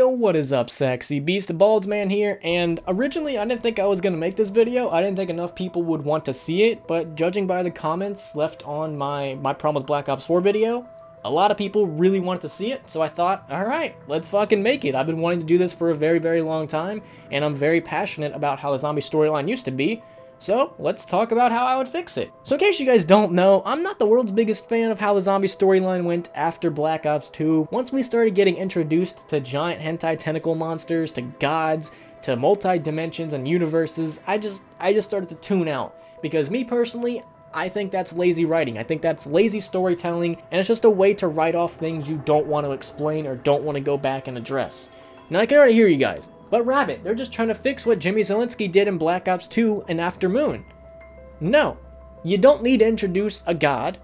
Yo, what is up, sexy beast? Baldman here, and originally I didn't think I was gonna make this video. I didn't think enough people would want to see it, but judging by the comments left on my problem with Black Ops 4 video, a lot of people really wanted to see it, so I thought, alright, let's fucking make it. I've been wanting to do this for a very, very long time, and I'm very passionate about how the zombie storyline used to be. So, let's talk about how I would fix it. So in case you guys don't know, I'm not the world's biggest fan of how the zombie storyline went after Black Ops 2. Once we started getting introduced to giant hentai tentacle monsters, to gods, to multi-dimensions and universes, I just started to tune out. Because me personally, I think that's lazy writing. I think that's lazy storytelling, and it's just a way to write off things you don't want to explain or don't want to go back and address. Now I can already hear you guys. But Rabbit, they're just trying to fix what Jimmy Zielinski did in Black Ops 2 and After Moon. No, you don't need to introduce a god,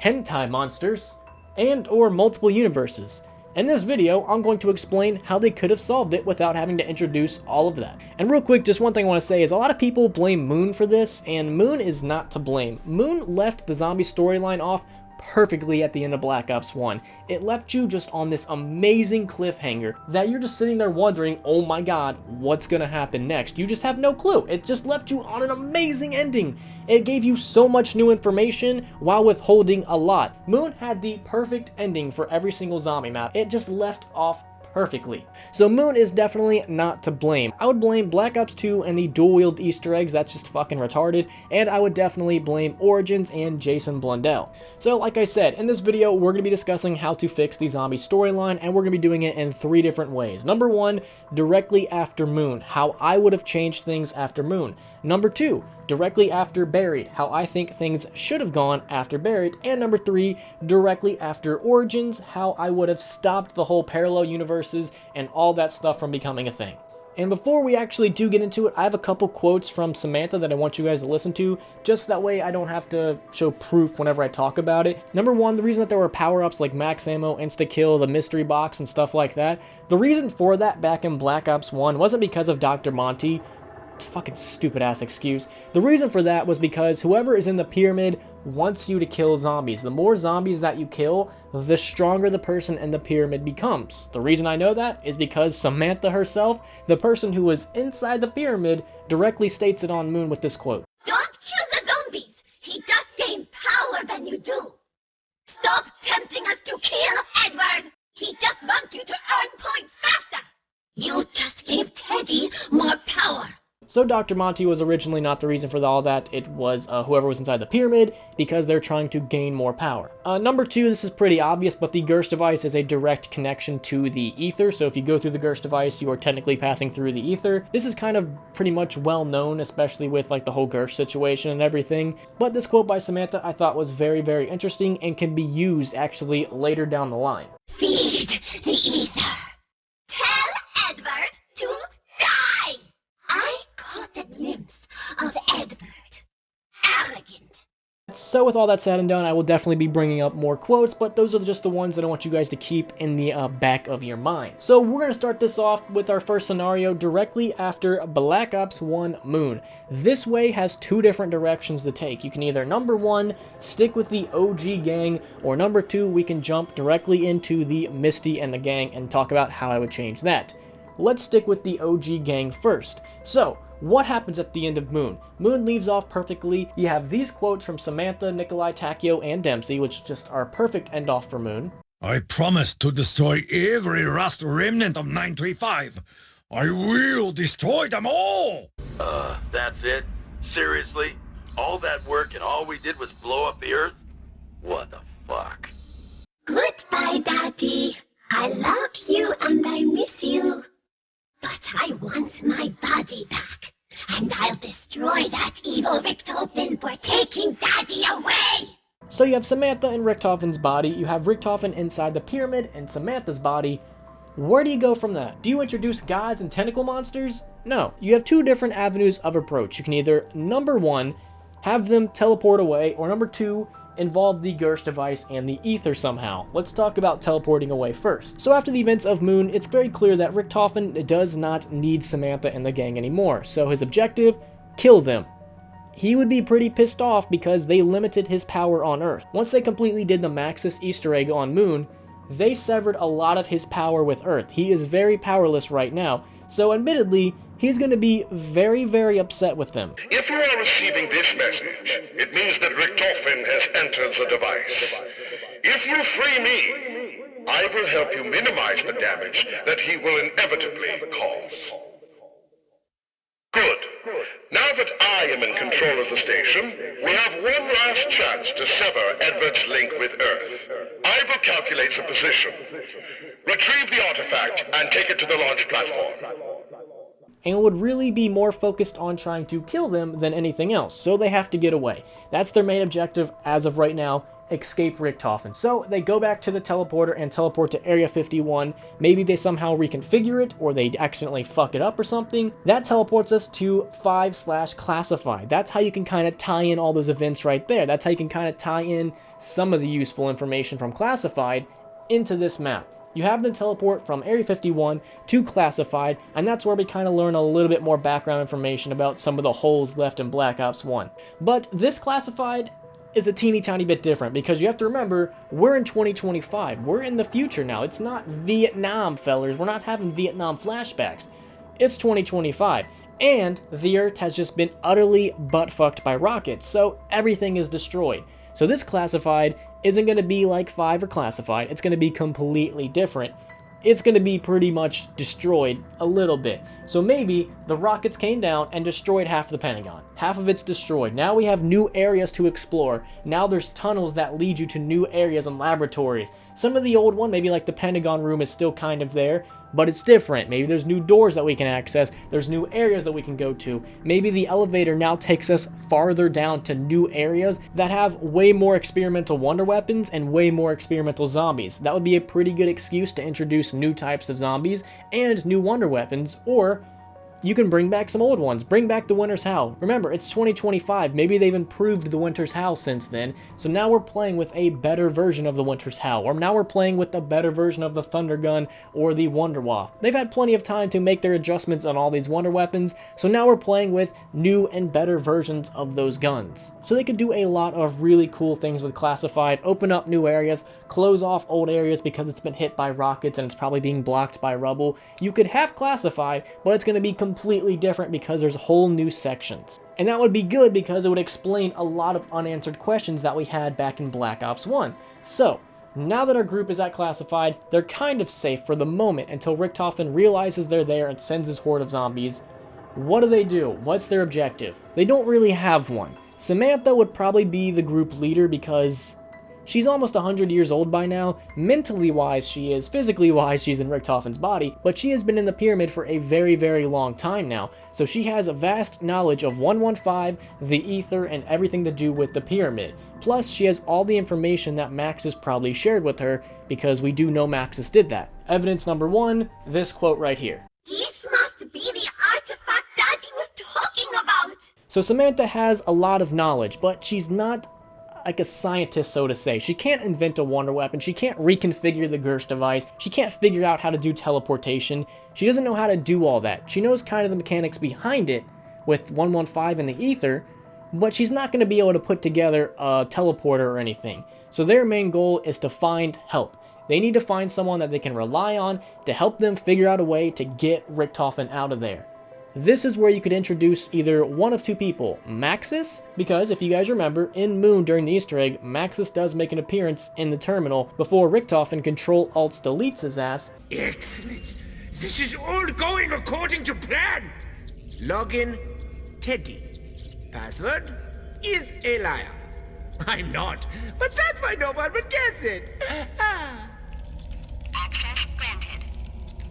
hentai monsters, and or multiple universes. In this video, I'm going to explain how they could have solved it without having to introduce all of that. And real quick, just one thing I want to say is a lot of people blame Moon for this, and Moon is not to blame. Moon left the zombie storyline off perfectly at the end of Black Ops 1. It left you just on this amazing cliffhanger that you're just sitting there wondering, oh my god, what's gonna happen next? You just have no clue. It just left you on an amazing ending. It gave you so much new information while withholding a lot. Moon had the perfect ending for every single zombie map. It just left off perfectly. So Moon is definitely not to blame. I would blame Black Ops 2 and the dual wield Easter eggs, that's just fucking retarded, and I would definitely blame Origins and Jason Blundell. So like I said, in this video we're going to be discussing how to fix the zombie storyline, and we're going to be doing it in 3 different ways. Number 1, directly after Moon, how I would have changed things after Moon. Number 2, directly after Buried, how I think things should have gone after Buried. And number 3, directly after Origins, how I would have stopped the whole parallel universes and all that stuff from becoming a thing. And before we actually do get into it, I have a couple quotes from Samantha that I want you guys to listen to, just that way I don't have to show proof whenever I talk about it. Number 1, the reason that there were power-ups like max ammo, insta-kill, the mystery box, and stuff like that, the reason for that back in Black Ops 1 wasn't because of Dr. Monty. Fucking stupid ass excuse. The reason for that was because whoever is in the pyramid wants you to kill zombies. The more zombies that you kill, the stronger the person in the pyramid becomes. The reason I know that is because Samantha herself, the person who was inside the pyramid, directly states it on Moon with this quote. Don't kill the zombies! He just gains power when you do! Stop tempting us to kill Edward! He just wants you to earn points faster! You just gave Teddy more power! So Dr. Monty was originally not the reason for all that. It was whoever was inside the pyramid, because they're trying to gain more power. Number 2, this is pretty obvious, but the Gersch device is a direct connection to the Aether, so if you go through the Gersch device, you are technically passing through the Aether. This is kind of pretty much well known, especially with like the whole Gersch situation and everything, but this quote by Samantha I thought was very, very interesting and can be used actually later down the line. Feed the Aether! Tell Edward to die! I caught a glimpse of Edward. Arrogant. So with all that said and done, I will definitely be bringing up more quotes, but those are just the ones that I want you guys to keep in the back of your mind. So we're going to start this off with our first scenario directly after Black Ops 1 Moon. This way has 2 different directions to take. You can either, number 1, stick with the OG gang, or number 2, we can jump directly into the Misty and the gang and talk about how I would change that. Let's stick with the OG gang first. So, what happens at the end of Moon? Moon leaves off perfectly. You have these quotes from Samantha, Nikolai, Takio, and Dempsey, which just are a perfect end-off for Moon. I promise to destroy every rust remnant of 935. I will destroy them all! That's it? Seriously? All that work and all we did was blow up the Earth? What the fuck? Goodbye, Daddy. I love you and I miss you. But I want my body back, and I'll destroy that evil Richtofen for taking Daddy away! So you have Samantha in Richtofen's body, you have Richtofen inside the pyramid and Samantha's body. Where do you go from that? Do you introduce gods and tentacle monsters? No, you have 2 different avenues of approach. You can either, number 1, have them teleport away, or number 2, involve the Gersch device and the Aether somehow. Let's talk about teleporting away first. So after the events of Moon, it's very clear that Richtofen does not need Samantha and the gang anymore. So his objective, kill them. He would be pretty pissed off because they limited his power on Earth. Once they completely did the Maxis Easter egg on Moon, they severed a lot of his power with Earth. He is very powerless right now, so admittedly, he's going to be very, very upset with them. If you are receiving this message, it means that Richtofen has entered the device. If you free me, I will help you minimize the damage that he will inevitably cause. Good. Now that I am in control of the station, we have one last chance to sever Edward's link with Earth. I will calculate the position, retrieve the artifact, and take it to the launch platform. And would really be more focused on trying to kill them than anything else, so they have to get away. That's their main objective as of right now, escape Richtofen. So they go back to the teleporter and teleport to Area 51. Maybe they somehow reconfigure it, or they accidentally fuck it up or something. That teleports us to 5/classified. That's how you can kind of tie in all those events right there. That's how you can kind of tie in some of the useful information from classified into this map. You have them teleport from Area 51 to Classified, and that's where we kind of learn a little bit more background information about some of the holes left in Black Ops 1. But this Classified is a teeny tiny bit different, because you have to remember, we're in 2025. We're in the future now. It's not Vietnam, fellers. We're not having Vietnam flashbacks. It's 2025, and the Earth has just been utterly butt-fucked by rockets, so everything is destroyed. So this Classified isn't going to be like 5 or Classified. It's going to be completely different. It's going to be pretty much destroyed a little bit. So maybe the rockets came down and destroyed half the Pentagon. Half of it's destroyed. Now we have new areas to explore. Now there's tunnels that lead you to new areas and laboratories. Some of the old one, maybe like the Pentagon room, is still kind of there, but it's different. Maybe there's new doors that we can access. There's new areas that we can go to. Maybe the elevator now takes us farther down to new areas that have way more experimental wonder weapons and way more experimental zombies. That would be a pretty good excuse to introduce new types of zombies and new wonder weapons, or you can bring back some old ones. Bring back the Winter's Howl. Remember, it's 2025. Maybe they've improved the Winter's Howl since then. So now we're playing with a better version of the Winter's Howl. Or now we're playing with a better version of the Thunder Gun or the Wonder Waff. They've had plenty of time to make their adjustments on all these wonder weapons. So now we're playing with new and better versions of those guns. So they could do a lot of really cool things with Classified. Open up new areas. Close off old areas because it's been hit by rockets and it's probably being blocked by rubble. You could have Classified, but it's going to be completely different because there's whole new sections. And that would be good because it would explain a lot of unanswered questions that we had back in Black Ops 1. So, now that our group is at Classified, they're kind of safe for the moment until Richtofen realizes they're there and sends his horde of zombies. What do? What's their objective? They don't really have one. Samantha would probably be the group leader because she's almost 100 years old by now. Mentally wise she is, physically wise she's in Richtofen's body, but she has been in the pyramid for a very, very long time now, so she has a vast knowledge of 115, the Aether, and everything to do with the pyramid. Plus, she has all the information that Maxis probably shared with her, because we do know Maxis did that. Evidence number 1, this quote right here. This must be the artifact Daddy was talking about! So Samantha has a lot of knowledge, but she's not like a scientist, so to say. She can't invent a wonder weapon. She can't reconfigure the Gersch device. She can't figure out how to do teleportation. She doesn't know how to do all that. She knows kind of the mechanics behind it with 115 and the Aether, but she's not going to be able to put together a teleporter or anything. So their main goal is to find help. They need to find someone that they can rely on to help them figure out a way to get Richtofen out of there. This is where you could introduce either one of two people, Maxis, because if you guys remember, in Moon during the Easter egg, Maxis does make an appearance in the terminal before Richtofen Control-Alt-Deletes his ass. Excellent. This is all going according to plan. Login, Teddy. Password is a liar. I'm not, but that's why no one would guess it. Access granted.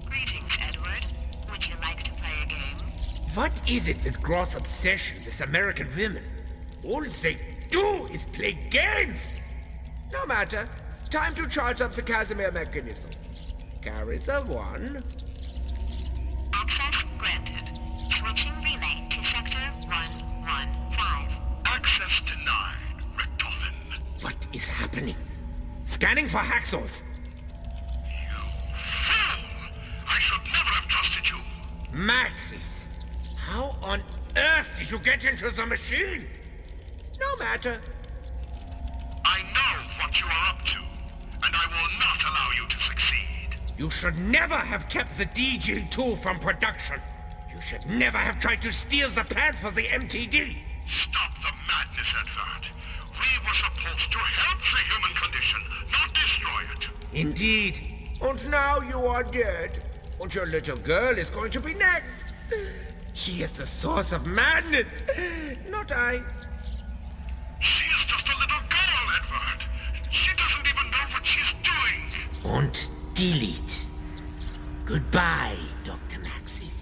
Greetings, Edward. Would you like to play a game? What is it with gross obsession with American women? All they do is play games! No matter. Time to charge up the Casimir mechanism. Carry the 1. Access granted. Switching relay to sector 115. Access denied, Richtofen. What is happening? Scanning for hacksaws. Fool! I should never have trusted you. Maxis, how on earth did you get into the machine? No matter. I know what you are up to, and I will not allow you to succeed. You should never have kept the DG2 from production. You should never have tried to steal the plans for the MTD. Stop the madness, Edward. We were supposed to help the human condition, not destroy it. Indeed. And now you are dead. And your little girl is going to be next. She is the source of madness, not I. She is just a little girl, Edward. She doesn't even know what she's doing. And delete. Goodbye, Dr. Maxis.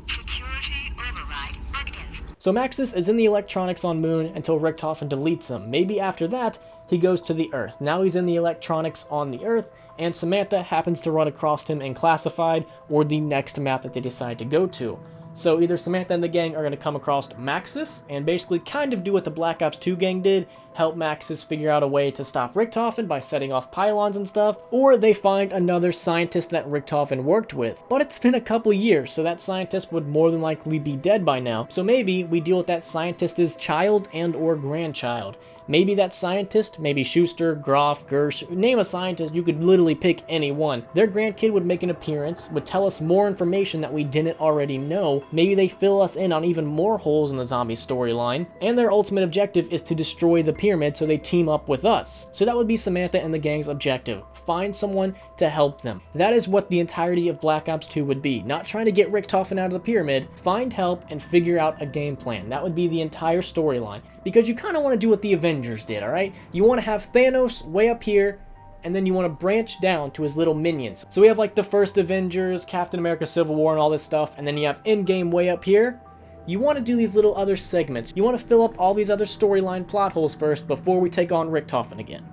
Security override active. So Maxis is in the electronics on Moon until Richtofen deletes him. Maybe after that, he goes to the Earth. Now he's in the electronics on the Earth, and Samantha happens to run across him in Classified or the next map that they decide to go to. So either Samantha and the gang are going to come across Maxis and basically kind of do what the Black Ops 2 gang did, help Maxis figure out a way to stop Richtofen by setting off pylons and stuff, or they find another scientist that Richtofen worked with. But it's been a couple years, so that scientist would more than likely be dead by now. So maybe we deal with that scientist's child and or grandchild. Maybe that scientist, maybe Schuster, Groff, Gersch, name a scientist, you could literally pick any one. Their grandkid would make an appearance, would tell us more information that we didn't already know. Maybe they fill us in on even more holes in the zombie storyline. And their ultimate objective is to destroy the pyramid, so they team up with us. So that would be Samantha and the gang's objective. Find someone to help them. That is what the entirety of Black Ops 2 would be. Not trying to get Richtofen out of the pyramid, find help and figure out a game plan. That would be the entire storyline. Because you kind of want to do what the Avengers did, alright? You want to have Thanos way up here, and then you want to branch down to his little minions. So we have like the first Avengers, Captain America Civil War and all this stuff, and then you have Endgame way up here. You want to do these little other segments. You want to fill up all these other storyline plot holes first before we take on Richtofen again.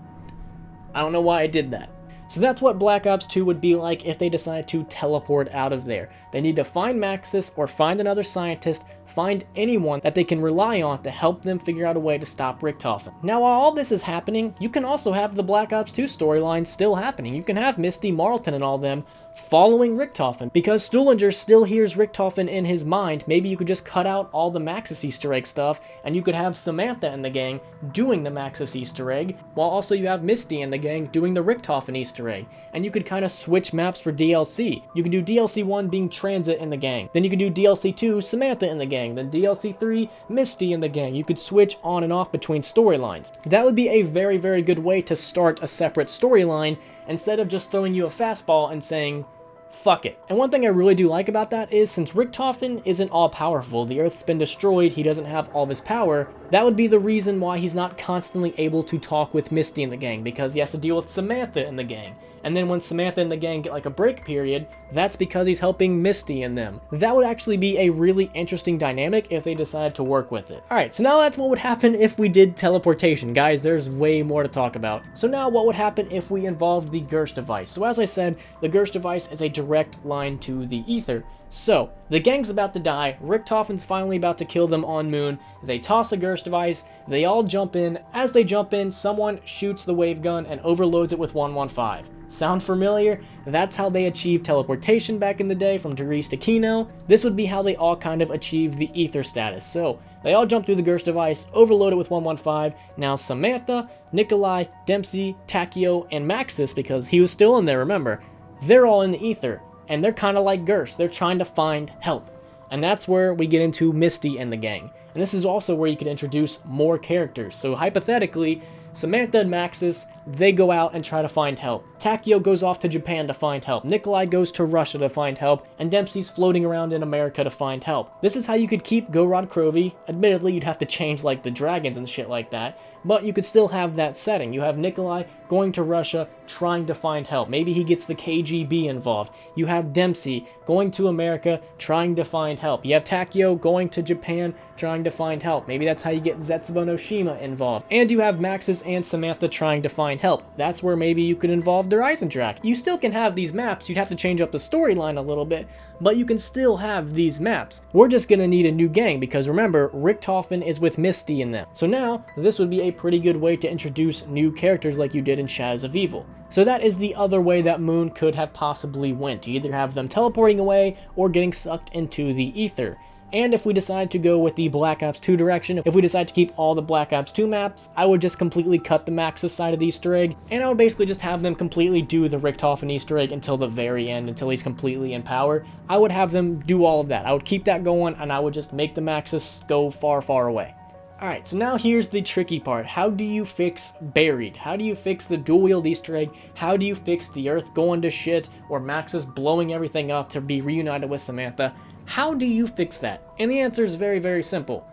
I don't know why I did that. So that's what Black Ops 2 would be like if they decide to teleport out of there. They need to find Maxis or find another scientist, find anyone that they can rely on to help them figure out a way to stop Richtofen. Now while all this is happening, you can also have the Black Ops 2 storyline still happening. You can have Misty, Marlton, and all them following Richtofen, because Stuhlinger still hears Richtofen in his mind. Maybe you could just cut out all the Maxis Easter egg stuff, and you could have Samantha and the gang doing the Maxis Easter egg, while also you have Misty and the gang doing the Richtofen Easter egg. And you could kind of switch maps for DLC. You could do DLC 1 being Transit and the gang, then you could do DLC 2 Samantha and the gang, then DLC 3 Misty and the gang. You could switch on and off between storylines. That would be a very, very good way to start a separate storyline, instead of just throwing you a fastball and saying, fuck it. And one thing I really do like about that is, since Richtofen isn't all-powerful, the Earth's been destroyed, he doesn't have all this power, that would be the reason why he's not constantly able to talk with Misty and the gang, because he has to deal with Samantha and the gang. And then when Samantha and the gang get like a break period, that's because he's helping Misty and them. That would actually be a really interesting dynamic if they decided to work with it. Alright, so now that's what would happen if we did teleportation. Guys, there's way more to talk about. So now what would happen if we involved the Gersch device? So as I said, the Gersch device is a direct line to the Aether. So, the gang's about to die, Richtofen's finally about to kill them on Moon, they toss the Gersch device, they all jump in. As they jump in, someone shoots the wave gun and overloads it with 115. Sound familiar? That's how they achieved teleportation back in the day from Darius to Kino. This would be how they all kind of achieved the Aether status. So, they all jump through the Gersch device, overload it with 115. Now Samantha, Nikolai, Dempsey, Takio, and Maxis, because he was still in there, remember, they're all in the Aether. And they're kind of like Gersch, they're trying to find help. And that's where we get into Misty and the gang. And this is also where you can introduce more characters. So hypothetically, Samantha and Maxis, they go out and try to find help. Takio goes off to Japan to find help. Nikolai goes to Russia to find help. And Dempsey's floating around in America to find help. This is how you could keep Gorod Krovi. Admittedly, you'd have to change like the dragons and shit like that. But you could still have that setting. You have Nikolai going to Russia trying to find help. Maybe he gets the KGB involved. You have Dempsey going to America trying to find help. You have Takio going to Japan trying to find help. Maybe that's how you get Zetsubo no Shima involved. And you have Maxis and Samantha trying to find help. That's where maybe you could involve Der Eisendrache. You still can have these maps. You'd have to change up the storyline a little bit, but you can still have these maps. We're just gonna need a new gang because remember, Richtofen is with Misty in them. So now, this would be a pretty good way to introduce new characters like you did in Shadows of Evil. So that is the other way that Moon could have possibly went. You either have them teleporting away or getting sucked into the Aether. And if we decide to go with the Black Ops 2 direction, if we decide to keep all the Black Ops 2 maps, I would just completely cut the Maxis side of the Easter egg, and I would basically just have them completely do the Richtofen Easter egg until the very end, until he's completely in power. I would have them do all of that. I would keep that going, and I would just make the Maxis go far, far away. Alright, so now here's the tricky part. How do you fix Buried? How do you fix the dual-wield Easter egg? How do you fix the Earth going to shit, or Maxis blowing everything up to be reunited with Samantha? How do you fix that? And the answer is very, very simple.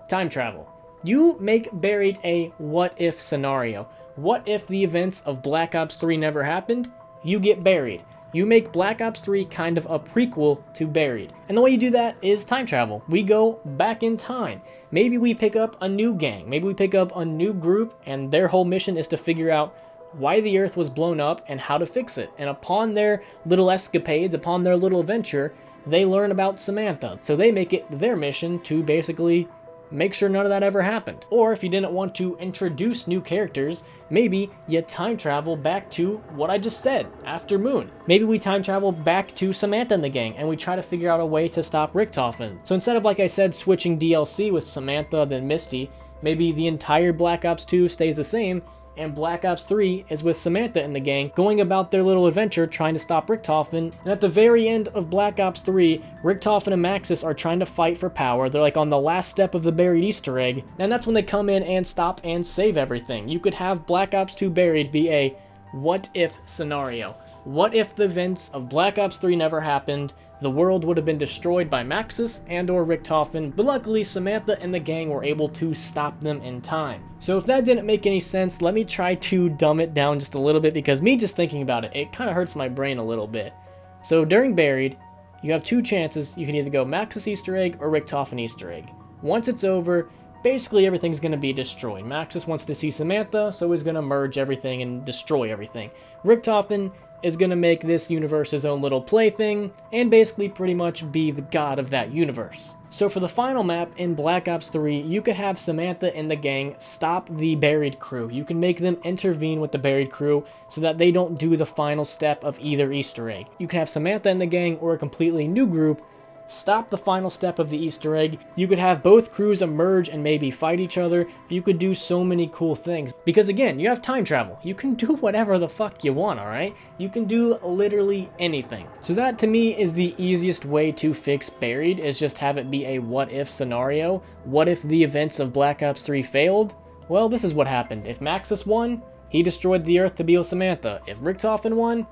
Time travel. You make Buried a what-if scenario. What if the events of Black Ops 3 never happened? You get Buried. You make Black Ops 3 kind of a prequel to Buried. And the way you do that is time travel. We go back in time. Maybe we pick up a new gang. Maybe we pick up a new group, and their whole mission is to figure out why the Earth was blown up and how to fix it. And upon their little escapades, upon their little adventure, they learn about Samantha. So they make it their mission to basically make sure none of that ever happened. Or if you didn't want to introduce new characters, maybe you time travel back to what I just said, after Moon. Maybe we time travel back to Samantha and the gang, and we try to figure out a way to stop Richtofen. So instead of, like I said, switching DLC with Samantha then Misty, maybe the entire Black Ops 2 stays the same, and Black Ops 3 is with Samantha and the gang going about their little adventure trying to stop Richtofen. And at the very end of Black Ops 3, Richtofen and Maxis are trying to fight for power. They're like on the last step of the Buried Easter egg, and that's when they come in and stop and save everything. You could have Black Ops 2 Buried be a what-if scenario. What if the events of Black Ops 3 never happened? The world would have been destroyed by Maxis and or Richtofen, but luckily Samantha and the gang were able to stop them in time. So if that didn't make any sense, let me try to dumb it down just a little bit, because me just thinking about it, it kind of hurts my brain a little bit. So during Buried, you have two chances. You can either go Maxis Easter egg or Richtofen Easter egg. Once it's over, basically everything's going to be destroyed. Maxis wants to see Samantha, so he's going to merge everything and destroy everything. Richtofen is going to make this universe his own little plaything, and basically pretty much be the god of that universe. So for the final map in Black Ops 3, you could have Samantha and the gang stop the Buried crew. You can make them intervene with the Buried crew so that they don't do the final step of either Easter egg. You can have Samantha and the gang or a completely new group stop the final step of the Easter egg. You could have both crews emerge and maybe fight each other. You could do so many cool things. Because again, you have time travel. You can do whatever the fuck you want, alright? You can do literally anything. So that to me is the easiest way to fix Buried, is just have it be a what-if scenario. What if the events of Black Ops 3 failed? Well, this is what happened. If Maxis won, he destroyed the Earth to be with Samantha. If Richtofen won,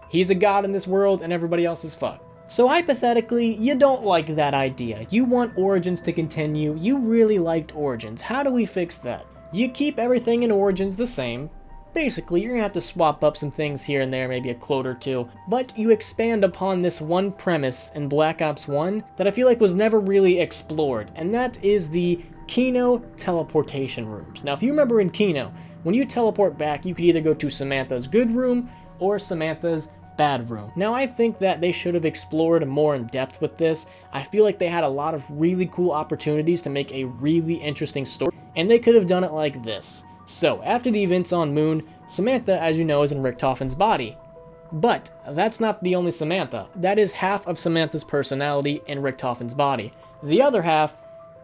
he's a god in this world and everybody else is fucked. So hypothetically, you don't like that idea. You want Origins to continue. You really liked Origins. How do we fix that? You keep everything in Origins the same. Basically, you're gonna have to swap up some things here and there, maybe a quote or two, but you expand upon this one premise in Black Ops 1 that I feel like was never really explored, and that is the Kino teleportation rooms. Now, if you remember in Kino, when you teleport back, you could either go to Samantha's good room or Samantha's bad room. Now, I think that they should have explored more in depth with this. I feel like they had a lot of really cool opportunities to make a really interesting story, and they could have done it like this. So, after the events on Moon, Samantha, as you know, is in Richtofen's body. But that's not the only Samantha. That is half of Samantha's personality in Richtofen's body. The other half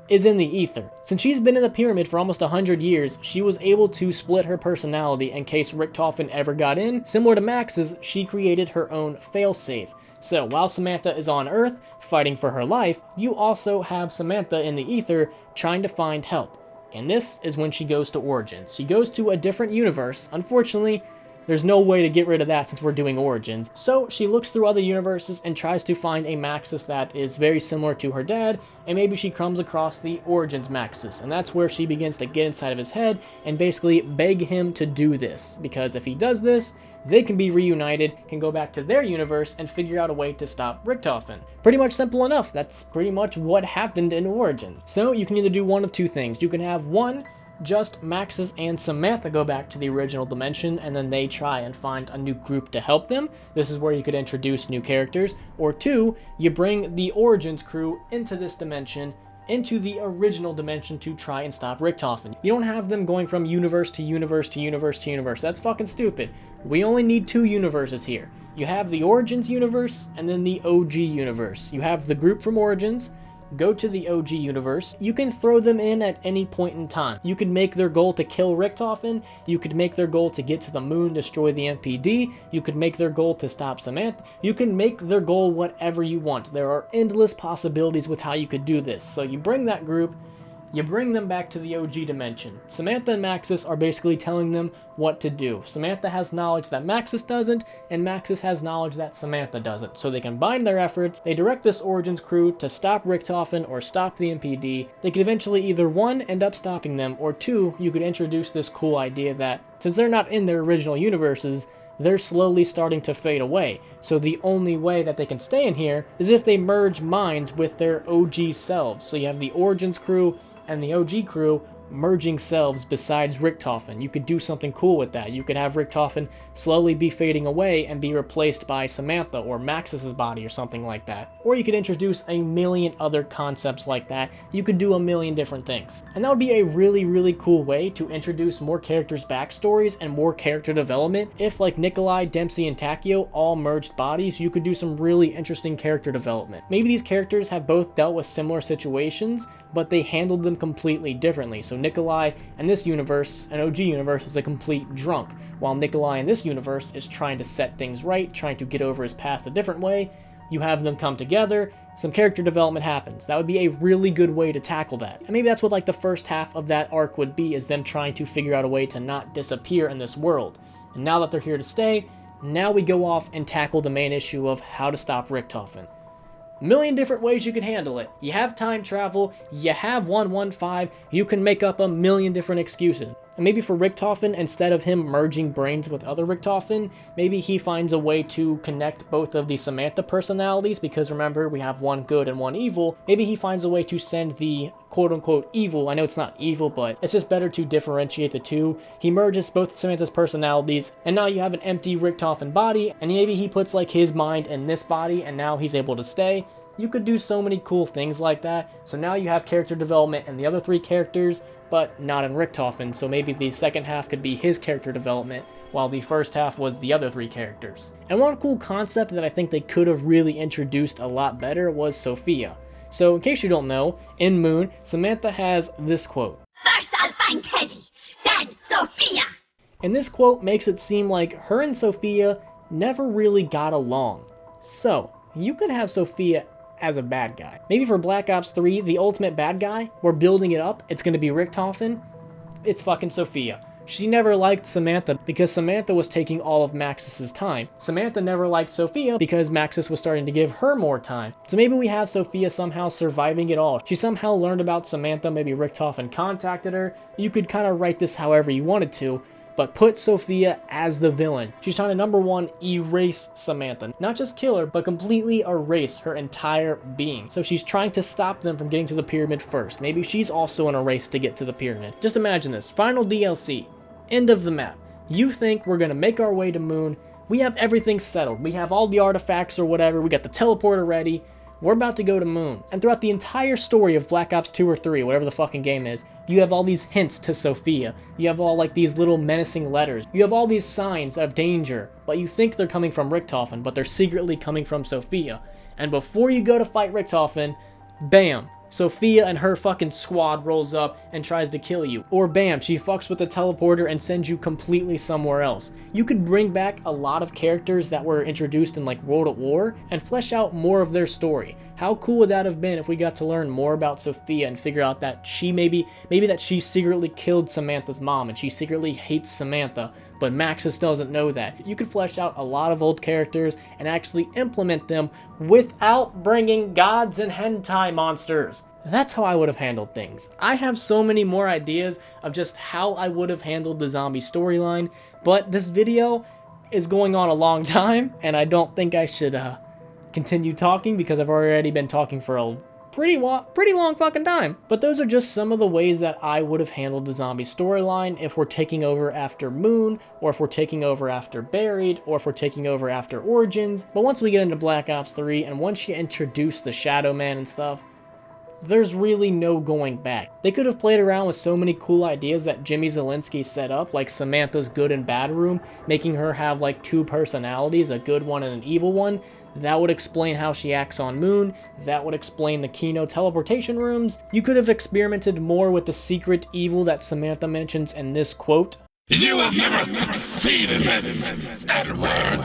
is in the Aether. Since she's been in the pyramid for almost 100 years, she was able to split her personality in case Richtofen ever got in. Similar to Max's, she created her own failsafe. So while Samantha is on Earth fighting for her life, you also have Samantha in the Aether trying to find help. And this is when she goes to Origins. She goes to a different universe. Unfortunately, there's no way to get rid of that since we're doing Origins. So she looks through other universes and tries to find a Maxis that is very similar to her dad, and maybe she comes across the Origins Maxis, and that's where she begins to get inside of his head and basically beg him to do this, because if he does this, they can be reunited, can go back to their universe, and figure out a way to stop Richtofen. Pretty much simple enough. That's pretty much what happened in Origins. So you can either do one of two things. You can have one, just Maxis and Samantha go back to the original dimension, and then they try and find a new group to help them. This is where you could introduce new characters. Or two, you bring the Origins crew into this dimension, into the original dimension to try and stop Richtofen. You don't have them going from universe to universe to universe to universe. That's fucking stupid. We only need two universes here. You have the Origins universe and then the OG universe. You have the group from Origins, go to the OG universe. You can throw them in at any point in time. You could make their goal to kill Richtofen, you could make their goal to get to the moon, destroy the MPD, you could make their goal to stop Samantha, you can make their goal whatever you want. There are endless possibilities with how you could do this. So you bring that group, you bring them back to the OG dimension. Samantha and Maxis are basically telling them what to do. Samantha has knowledge that Maxis doesn't, and Maxis has knowledge that Samantha doesn't. So they combine their efforts, they direct this Origins crew to stop Richtofen or stop the MPD. They could eventually either 1, end up stopping them, or 2, you could introduce this cool idea that, since they're not in their original universes, they're slowly starting to fade away. So the only way that they can stay in here is if they merge minds with their OG selves. So you have the Origins crew and the OG crew merging selves besides Richtofen. You could do something cool with that. You could have Richtofen slowly be fading away and be replaced by Samantha or Maxis's body or something like that. Or you could introduce a million other concepts like that. You could do a million different things. And that would be a really, really cool way to introduce more characters' backstories and more character development. If, like Nikolai, Dempsey, and Takio all merged bodies, you could do some really interesting character development. Maybe these characters have both dealt with similar situations, but they handled them completely differently. So Nikolai in this universe, an OG universe, is a complete drunk, while Nikolai in this universe is trying to set things right, trying to get over his past a different way. You have them come together, some character development happens. That would be a really good way to tackle that. And maybe that's what like the first half of that arc would be, is them trying to figure out a way to not disappear in this world. And now that they're here to stay, now we go off and tackle the main issue of how to stop Richtofen. Million different ways you can handle it. You have time travel, you have 115, you can make up a million different excuses. And maybe for Richtofen, instead of him merging brains with other Richtofen, maybe he finds a way to connect both of the Samantha personalities, because remember, we have one good and one evil. Maybe he finds a way to send the quote-unquote evil, I know it's not evil, but it's just better to differentiate the two. He merges both Samantha's personalities, and now you have an empty Richtofen body, and maybe he puts like his mind in this body, and now he's able to stay. You could do so many cool things like that. So now you have character development in the other 3 characters, but not in Richtofen, so maybe the second half could be his character development, while the first half was the other 3 characters. And one cool concept that I think they could have really introduced a lot better was Sophia. So in case you don't know, in Moon, Samantha has this quote. First I'll find Teddy, then Sophia. And this quote makes it seem like her and Sophia never really got along. So, you could have Sophia as a bad guy. Maybe for Black Ops 3, the ultimate bad guy, we're building it up, it's gonna be Richtofen, it's fucking Sophia. She never liked Samantha because Samantha was taking all of Maxis's time. Samantha never liked Sophia because Maxis was starting to give her more time. So maybe we have Sophia somehow surviving it all. She somehow learned about Samantha, maybe Richtofen contacted her. You could kind of write this however you wanted to, but put Sophia as the villain. She's trying to, number 1, erase Samantha. Not just kill her, but completely erase her entire being. So she's trying to stop them from getting to the pyramid first. Maybe she's also in a race to get to the pyramid. Just imagine this. Final DLC. End of the map. You think we're gonna make our way to Moon. We have everything settled. We have all the artifacts or whatever. We got the teleporter ready. We're about to go to Moon. And throughout the entire story of Black Ops 2 or 3, whatever the fucking game is, you have all these hints to Sophia. You have all like these little menacing letters. You have all these signs of danger, but you think they're coming from Richtofen, but they're secretly coming from Sophia. And before you go to fight Richtofen, bam, Sophia and her fucking squad rolls up and tries to kill you. Or bam, she fucks with the teleporter and sends you completely somewhere else. You could bring back a lot of characters that were introduced in like World at War and flesh out more of their story. How cool would that have been if we got to learn more about Sophia and figure out that she maybe that she secretly killed Samantha's mom and she secretly hates Samantha, but Maxis doesn't know that. You could flesh out a lot of old characters and actually implement them without bringing gods and hentai monsters. That's how I would have handled things. I have so many more ideas of just how I would have handled the zombie storyline, but this video is going on a long time, and I don't think I should continue talking because I've already been talking for a pretty long fucking time. But those are just some of the ways that I would have handled the zombie storyline if we're taking over after Moon, or if we're taking over after Buried, or if we're taking over after Origins. But once we get into Black Ops 3, and once you introduce the Shadow Man and stuff, there's really no going back. They could have played around with so many cool ideas that Jimmy Zielinski set up, like Samantha's good and bad room, making her have like 2 personalities, a good one and an evil one. That would explain how she acts on Moon. That would explain the Kino teleportation rooms. You could have experimented more with the secret evil that Samantha mentions in this quote. You will never succeed in this, Edward.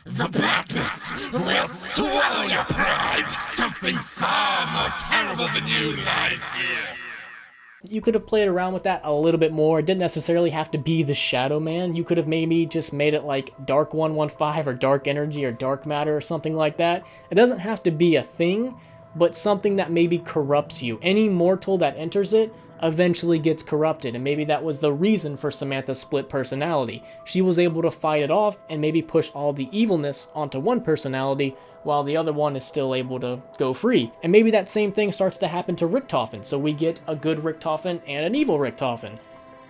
The blackness will swallow your pride. Something far more terrible than you lies here. You could have played around with that a little bit more. It didn't necessarily have to be the Shadow Man. You could have maybe just made it like Dark 115 or Dark Energy or Dark Matter or something like that. It doesn't have to be a thing, but something that maybe corrupts you. Any mortal that enters it eventually gets corrupted, and maybe that was the reason for Samantha's split personality. She was able to fight it off and maybe push all the evilness onto one personality while the other one is still able to go free. And maybe that same thing starts to happen to Richtofen, so we get a good Richtofen and an evil Richtofen.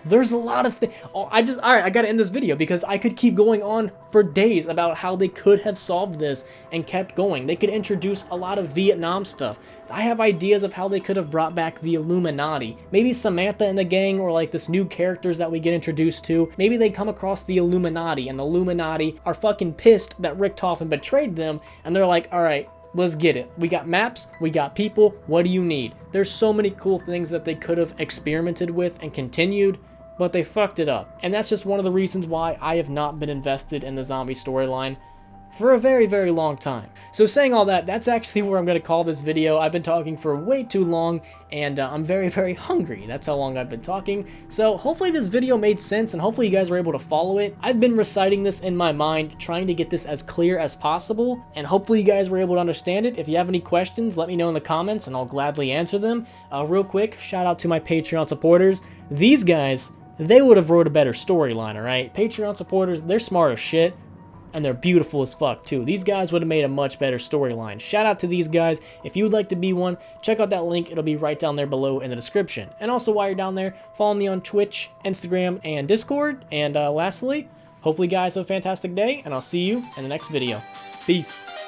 There's a lot of things. Oh, alright, I gotta end this video because I could keep going on for days about how they could have solved this and kept going. They could introduce a lot of Vietnam stuff. I have ideas of how they could have brought back the Illuminati. Maybe Samantha and the gang, or like this new characters that we get introduced to. Maybe they come across the Illuminati, and the Illuminati are fucking pissed that Richtofen betrayed them, and they're like, alright, let's get it. We got maps, we got people, what do you need? There's so many cool things that they could have experimented with and continued, but they fucked it up. And that's just one of the reasons why I have not been invested in the zombie storyline for a very, very long time. So saying all that, that's actually where I'm going to call this video. I've been talking for way too long, and I'm very, very hungry. That's how long I've been talking. So hopefully this video made sense, and hopefully you guys were able to follow it. I've been reciting this in my mind, trying to get this as clear as possible, and hopefully you guys were able to understand it. If you have any questions, let me know in the comments, and I'll gladly answer them. Real quick, shout out to my Patreon supporters. These guys, they would have wrote a better storyline, alright? Patreon supporters, they're smart as shit. And they're beautiful as fuck too. These guys would have made a much better storyline. Shout out to these guys. If you would like to be one, check out that link. It'll be right down there below in the description. And also while you're down there, follow me on Twitch, Instagram, and Discord. And lastly, hopefully you guys have a fantastic day, and I'll see you in the next video. Peace.